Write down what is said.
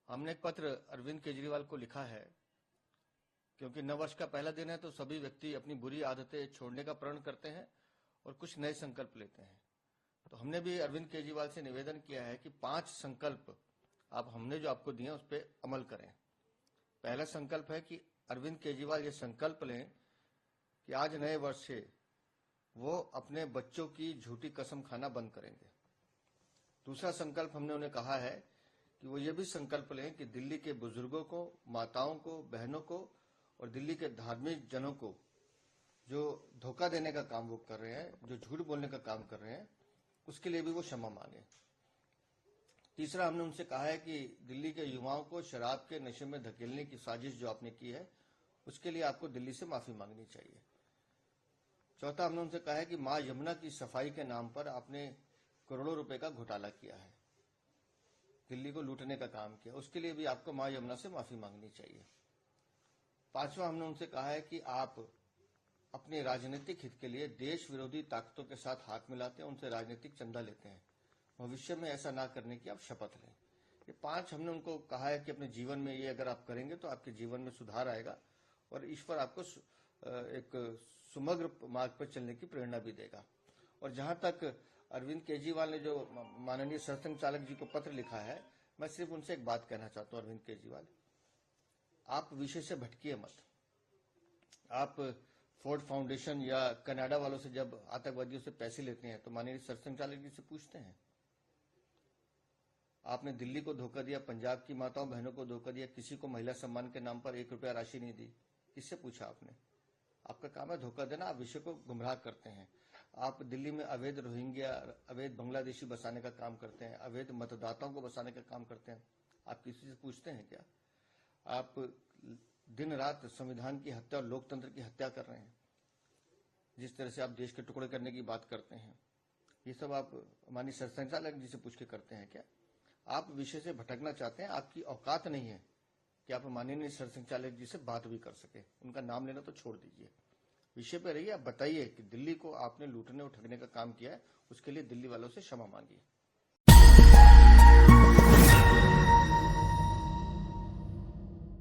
हमने एक पत्र अरविंद केजरीवाल को लिखा है, क्योंकि नववर्ष का पहला दिन है तो सभी व्यक्ति अपनी बुरी आदतें छोड़ने का प्रण करते हैं और कुछ नए संकल्प लेते हैं। तो हमने भी अरविंद केजरीवाल से निवेदन किया है कि 5 संकल्प आप हमने जो आपको दिए उस पर अमल करें। पहला संकल्प है कि अरविंद केजरीवाल ये संकल्प लें कि आज नए वर्ष से वो अपने बच्चों की झूठी कसम खाना बंद करेंगे। दूसरा संकल्प हमने उन्हें कहा है कि वो ये भी संकल्प लें कि दिल्ली के बुजुर्गों को, माताओं को, बहनों को और दिल्ली के धार्मिक जनों को जो धोखा देने का काम वो कर रहे हैं, जो झूठ बोलने का काम कर रहे हैं, उसके लिए भी वो क्षमा मांगे। तीसरा हमने उनसे कहा है कि दिल्ली के युवाओं को शराब के नशे में धकेलने की साजिश जो आपने की है उसके लिए आपको दिल्ली से माफी मांगनी चाहिए। चौथा हमने उनसे कहा है कि मां यमुना की सफाई के नाम पर आपने करोड़ों रुपए का घोटाला किया है, दिल्ली को लूटने का काम किया, उसके लिए भी आपको मां यमुना से माफी मांगनी चाहिए। पांचवा हमने उनसे कहा है कि आप अपने राजनीतिक हित के लिए देश विरोधी ताकतों के साथ हाथ मिलाते हैं, उनसे राजनीतिक चंदा लेते हैं। भविष्य में ऐसा ना करने की आप शपथ लें। ये 5 हमने उनको कहा है कि अपने जीवन में ये अगर आप करेंगे तो आपके जीवन में सुधार आएगा और ईश्वर आपको एक सुमग्र मार्ग पर चलने की प्रेरणा भी देगा। और जहां तक अरविंद केजरीवाल ने जो माननीय सरसंघ चालक जी को पत्र लिखा है, मैं सिर्फ उनसे एक बात कहना चाहता हूं। अरविंद केजरीवाल, आप विषय से भटकिए मत। आप फोर्ड फाउंडेशन या कनाडा वालों से जब आतंकवादियों से पैसे लेते हैं तो माननीय सरसंघ चालक जी से पूछते हैं। आपने दिल्ली को धोखा दिया, पंजाब की माताओं बहनों को धोखा दिया, किसी को महिला सम्मान के नाम पर 1 रुपया राशि नहीं दी। किससे पूछा आपने? आपका काम है धोखा देना, आप विषय को गुमराह करते हैं। आप दिल्ली में अवैध रोहिंग्या, अवैध बांग्लादेशी बसाने का काम करते हैं, अवैध मतदाताओं को बसाने का काम करते हैं। आप किसी से पूछते हैं क्या? आप दिन रात संविधान की हत्या और लोकतंत्र की हत्या कर रहे हैं। जिस तरह से आप देश के टुकड़े करने की बात करते हैं, ये सब आप माननीय सरसंघ चालक जी से पूछ के करते हैं क्या? आप विषय से भटकना चाहते हैं, आपकी औकात नहीं है कि आप माननीय सरसंघ चालक जी से बात भी कर सके। उनका नाम लेना तो छोड़ दीजिए, विषय पे रहिए। आप बताइए कि दिल्ली को आपने लूटने और ठगने का काम किया है, उसके लिए दिल्ली वालों से क्षमा मांगिए।